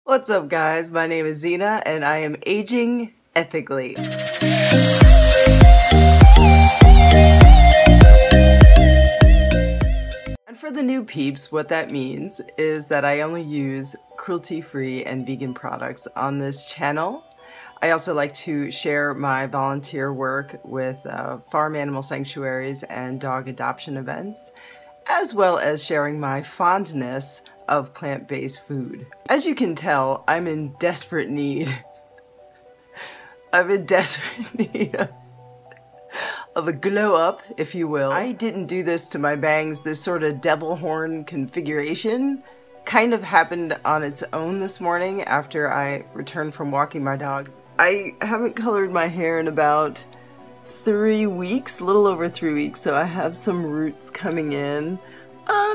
What's up, guys? My name is Zina and I am aging ethically. And for the new peeps, what that means is that I only use cruelty-free and vegan products on this channel. I also like to share my volunteer work with farm animal sanctuaries and dog adoption events, as well as sharing my fondness of plant-based food. As you can tell, I'm in desperate need. I'm in desperate need of a glow up, if you will. I didn't do this to my bangs. This sort of devil horn configuration kind of happened on its own this morning after I returned from walking my dog. I haven't colored my hair in about 3 weeks, a little over 3 weeks, so I have some roots coming in.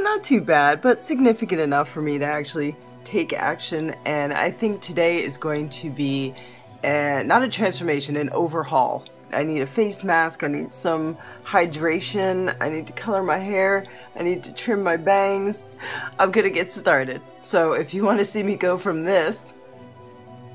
Not too bad, but significant enough for me to actually take action. And I think today is going to be not a transformation, an overhaul. I need a face mask, I need some hydration, I need to color my hair, I need to trim my bangs. I'm gonna get started. So if you want to see me go from this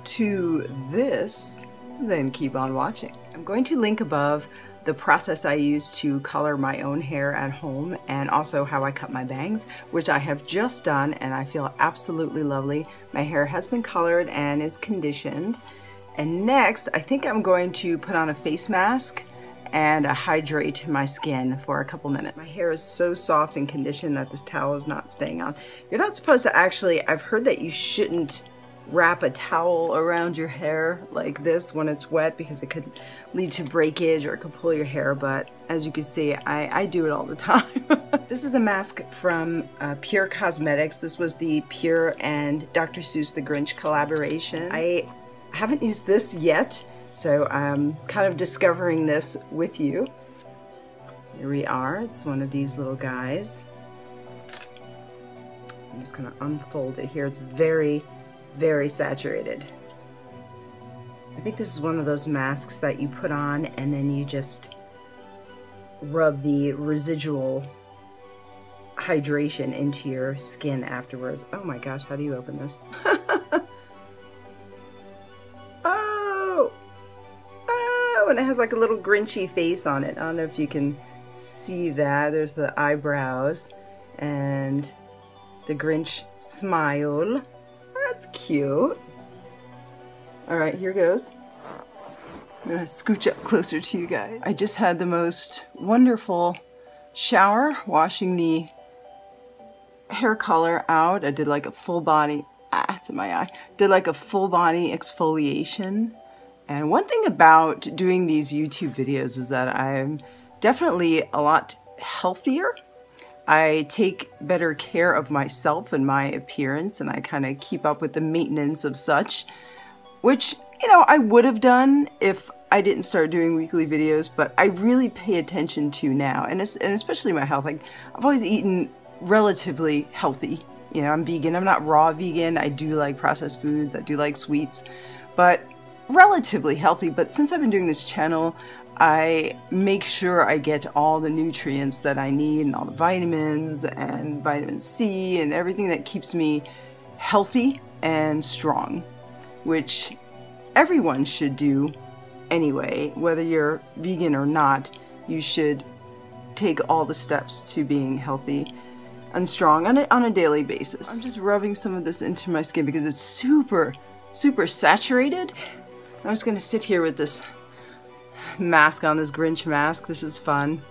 to this, then keep on watching. I'm going to link above the process I use to color my own hair at home and also how I cut my bangs, which I have just done and I feel absolutely lovely. My hair has been colored and is conditioned. And next, I think I'm going to put on a face mask and hydrate my skin for a couple minutes. My hair is so soft and conditioned that this towel is not staying on. You're not supposed to actually, I've heard that you shouldn't wrap a towel around your hair like this when it's wet because it could lead to breakage or it could pull your hair, but as you can see, I do it all the time. This is a mask from Pure Cosmetics. This was the Pure and Dr. Seuss the Grinch collaboration. I haven't used this yet, so I'm kind of discovering this with you. Here we are. It's one of these little guys. I'm just gonna unfold it here. It's very saturated. I think this is one of those masks that you put on and then you just rub the residual hydration into your skin afterwards. Oh my gosh, how do you open this? Oh, and it has like a little Grinchy face on it. I don't know if you can see that. There's the eyebrows and the Grinch smile. That's cute. Alright, here goes. I'm gonna scooch up closer to you guys. I just had the most wonderful shower, washing the hair color out. I did like a full body, it's in my eye. Did like a full body exfoliation. And one thing about doing these YouTube videos is that I'm definitely a lot healthier. I take better care of myself and my appearance, and I kind of keep up with the maintenance of such, which, you know, I would have done if I didn't start doing weekly videos, but I really pay attention to now, and especially my health. Like, I've always eaten relatively healthy. You know, I'm vegan. I'm not raw vegan. I do like processed foods. I do like sweets, but relatively healthy. But since I've been doing this channel, I make sure I get all the nutrients that I need and all the vitamins and vitamin C and everything that keeps me healthy and strong, which everyone should do anyway. Whether you're vegan or not, you should take all the steps to being healthy and strong on a daily basis. I'm just rubbing some of this into my skin because it's super saturated. I'm just gonna sit here with this mask on, this Grinch mask. This is fun.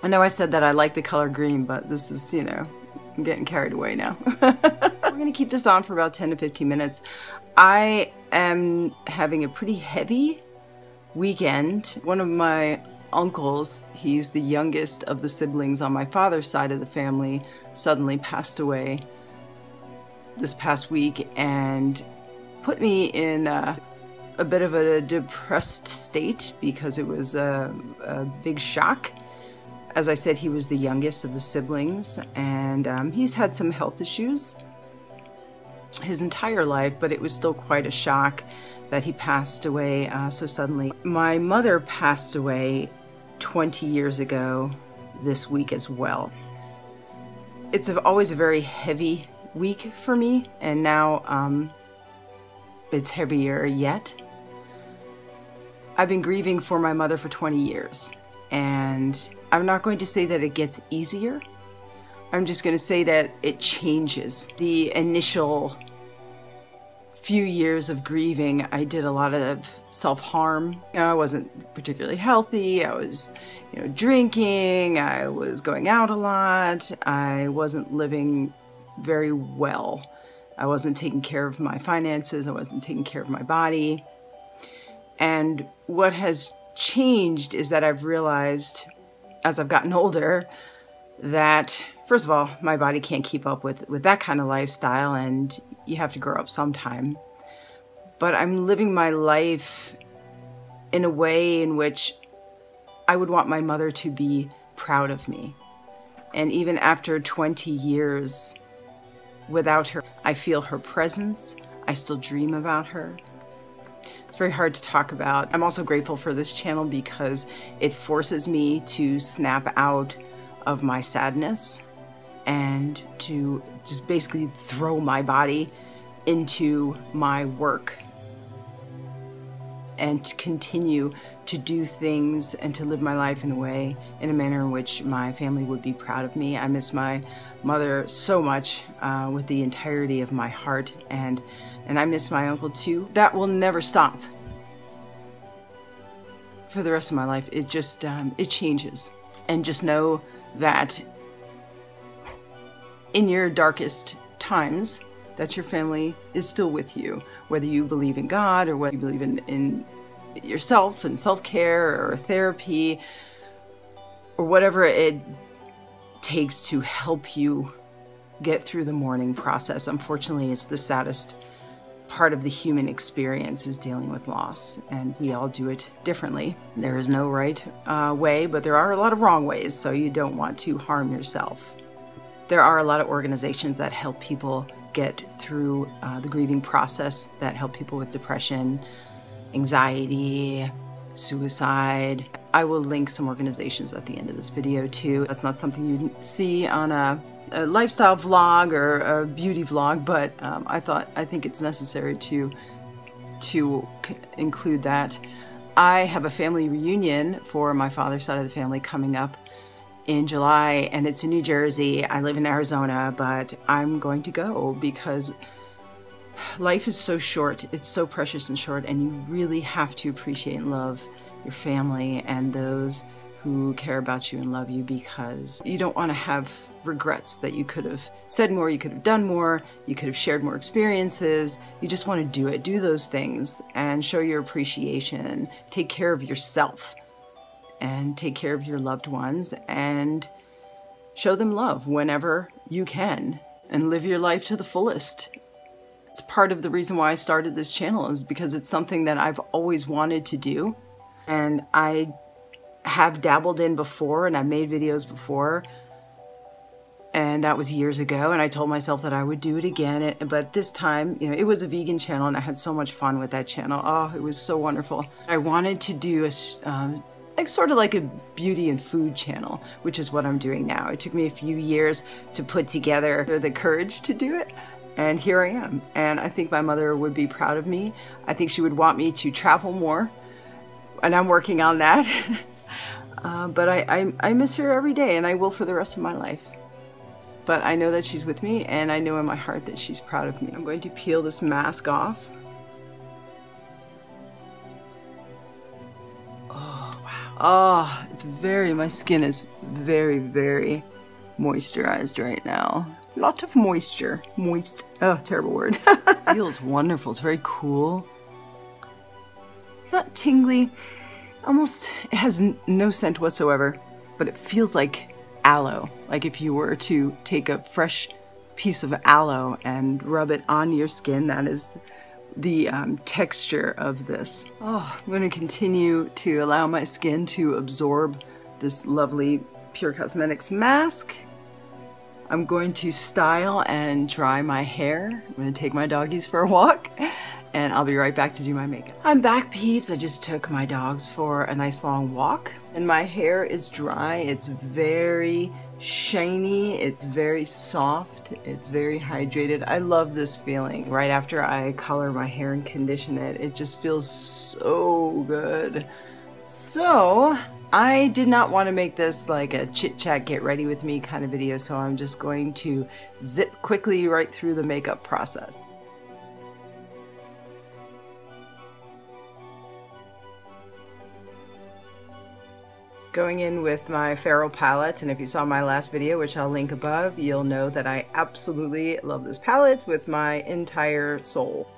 I know I said that I like the color green, but this is, you know, I'm getting carried away now. We're gonna keep this on for about 10 to 15 minutes. I am having a pretty heavy weekend. One of my uncles, he's the youngest of the siblings on my father's side of the family, suddenly passed away this past week and put me in a bit of a depressed state because it was a big shock. As I said, he was the youngest of the siblings, and he's had some health issues his entire life, but it was still quite a shock that he passed away so suddenly. My mother passed away 20 years ago this week as well. It's always a very heavy week for me, and now it's heavier yet. I've been grieving for my mother for 20 years, and I'm not going to say that it gets easier. I'm just going to say that it changes. The initial few years of grieving, I did a lot of self-harm. I wasn't particularly healthy. I was, drinking. I was going out a lot. I wasn't living very well. I wasn't taking care of my finances. I wasn't taking care of my body. And what has changed is that I've realized as I've gotten older that, first of all, my body can't keep up with that kind of lifestyle, and you have to grow up sometime. But I'm living my life in a way in which I would want my mother to be proud of me. And even after 20 years without her, I feel her presence. I still dream about her. It's very hard to talk about. I'm also grateful for this channel because it forces me to snap out of my sadness and to just basically throw my body into my work and to continue to do things and to live my life in a manner in which my family would be proud of me. I miss my mother so much with the entirety of my heart, and I miss my uncle too. That will never stop for the rest of my life. It just, it changes. And just know that in your darkest times, that your family is still with you, whether you believe in God or whether you believe in yourself and self-care or therapy or whatever it takes to help you get through the mourning process. Unfortunately, it's the saddest part of the human experience, is dealing with loss, and we all do it differently. There is no right way, but there are a lot of wrong ways, so you don't want to harm yourself. There are a lot of organizations that help people get through the grieving process, that help people with depression, anxiety, suicide. I will link some organizations at the end of this video too. That's not something you see on a lifestyle vlog or a beauty vlog, but I think it's necessary to include that. I have a family reunion for my father's side of the family coming up in July, and it's in New Jersey. I live in Arizona, but I'm going to go because life is so short. It's so precious and short, and you really have to appreciate and love your family and those who care about you and love you, because you don't want to have regrets that you could have said more, you could have done more, you could have shared more experiences. You just want to do those things and show your appreciation, take care of yourself and take care of your loved ones and show them love whenever you can and live your life to the fullest. It's part of the reason why I started this channel, is because it's something that I've always wanted to do, and I have dabbled in before, and I've made videos before, and that was years ago, and I told myself that I would do it again. But this time, it was a vegan channel, and I had so much fun with that channel. Oh, it was so wonderful. I wanted to do sort of like a beauty and food channel, which is what I'm doing now. It took me a few years to put together the courage to do it, and here I am. And I think my mother would be proud of me. I think she would want me to travel more, and I'm working on that. But I miss her every day, and I will for the rest of my life. But I know that she's with me, and I know in my heart that she's proud of me. I'm going to peel this mask off. Oh, wow. Oh, my skin is very, very moisturized right now. Lot of moisture. Moist. Oh, terrible word. Feels wonderful. It's very cool. It's not tingly. Almost, it has no scent whatsoever, but it feels like aloe. Like if you were to take a fresh piece of aloe and rub it on your skin, that is the texture of this. Oh, I'm going to continue to allow my skin to absorb this lovely Pure Cosmetics mask. I'm going to style and dry my hair. I'm going to take my doggies for a walk, and I'll be right back to do my makeup. I'm back, peeps. I just took my dogs for a nice long walk, and my hair is dry. It's very, shiny, it's very soft, it's very hydrated. I love this feeling right after I color my hair and condition it. It just feels so good. So I did not want to make this like a chit chat get ready with me kind of video, so I'm just going to zip quickly right through the makeup process. Going in with my Ferrell palette, and if you saw my last video, which I'll link above, you'll know that I absolutely love this palette with my entire soul.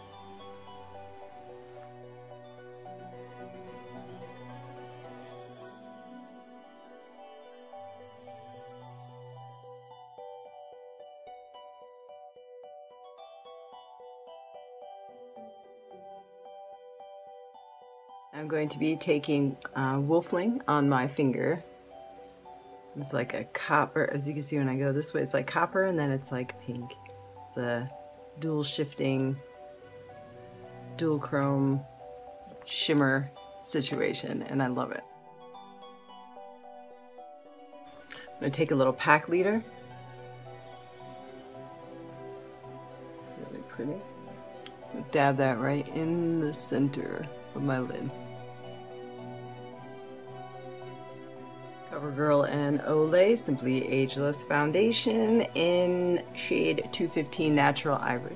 I'm going to be taking Wolfling on my finger. It's like a copper, as you can see when I go this way, it's like copper and then it's like pink. It's a dual shifting, dual chrome shimmer situation, and I love it. I'm going to take a little pack leader. Really pretty. Dab that right in the center of my lid. CoverGirl and Olay Simply Ageless Foundation in shade 215 Natural Ivory.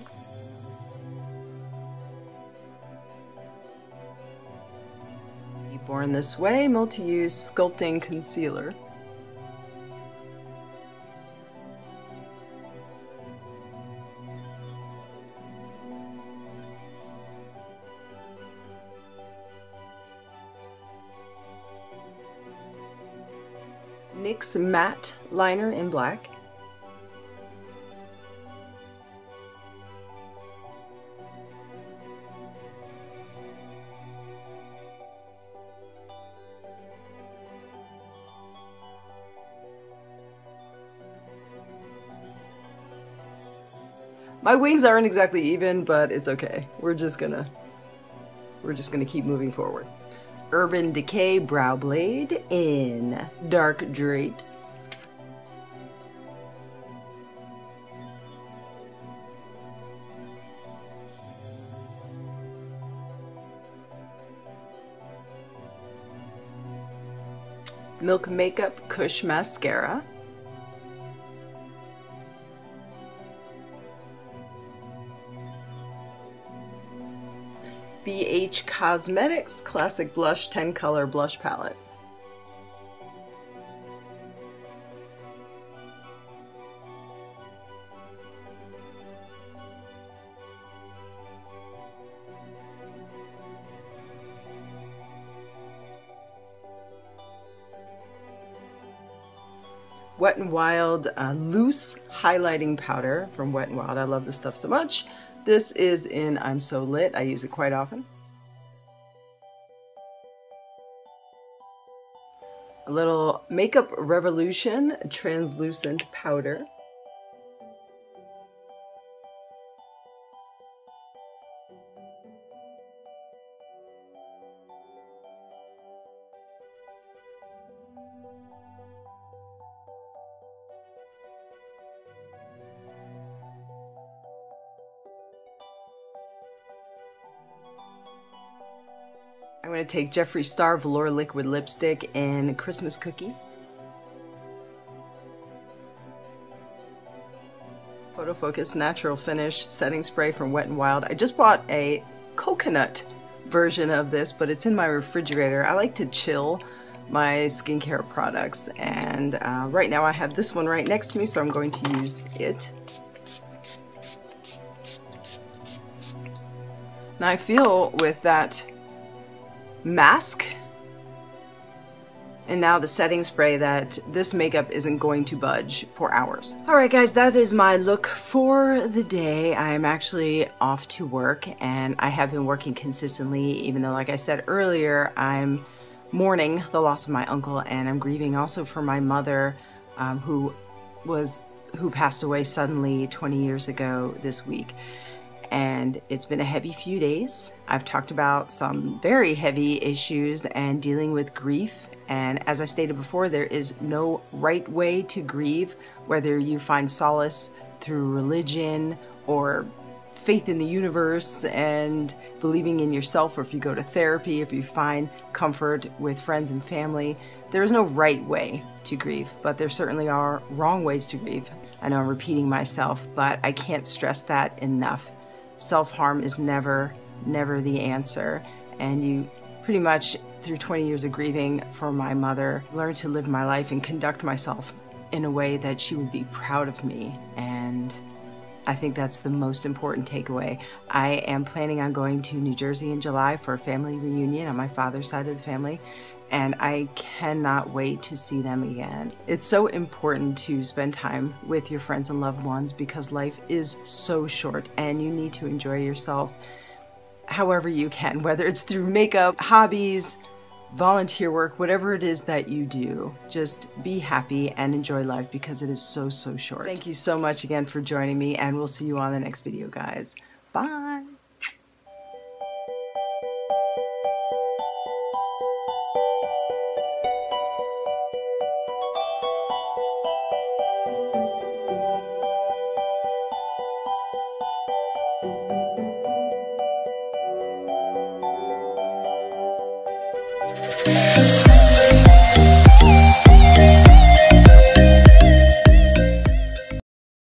Be Born This Way Multi-Use Sculpting Concealer. NYX Matte Liner in black. My wings aren't exactly even, but it's okay. We're just gonna keep moving forward. Urban Decay Brow Blade in Dark Drapes. Milk Makeup Kush Mascara. BH Cosmetics Classic Blush 10 Color Blush Palette. Wet n Wild Loose Highlighting Powder from Wet n Wild. I love this stuff so much. This is in I'm So Lit. I use it quite often. A little Makeup Revolution translucent powder. I'm going to take Jeffree Star Velour Liquid Lipstick in Christmas Cookie. Photo Focus Natural Finish Setting Spray from Wet n Wild. I just bought a coconut version of this, but it's in my refrigerator. I like to chill my skincare products, and right now I have this one right next to me, so I'm going to use it. Now I feel with that mask and now the setting spray that this makeup isn't going to budge for hours. Alright guys, that is my look for the day. I am actually off to work, and I have been working consistently, even though, like I said earlier, I'm mourning the loss of my uncle, and I'm grieving also for my mother who passed away suddenly 20 years ago this week. and it's been a heavy few days. I've talked about some very heavy issues and dealing with grief. And as I stated before, there is no right way to grieve, whether you find solace through religion or faith in the universe and believing in yourself, or if you go to therapy, if you find comfort with friends and family. There is no right way to grieve, but there certainly are wrong ways to grieve. I know I'm repeating myself, but I can't stress that enough. Self-harm is never the answer. And you pretty much, through 20 years of grieving for my mother, learned to live my life and conduct myself in a way that she would be proud of me. And I think that's the most important takeaway. I am planning on going to New Jersey in July for a family reunion on my father's side of the family, and I cannot wait to see them again. It's so important to spend time with your friends and loved ones because life is so short and you need to enjoy yourself however you can, whether it's through makeup, hobbies, volunteer work, whatever it is that you do. Just be happy and enjoy life because it is so short. Thank you so much again for joining me, and we'll see you on the next video, guys. Bye!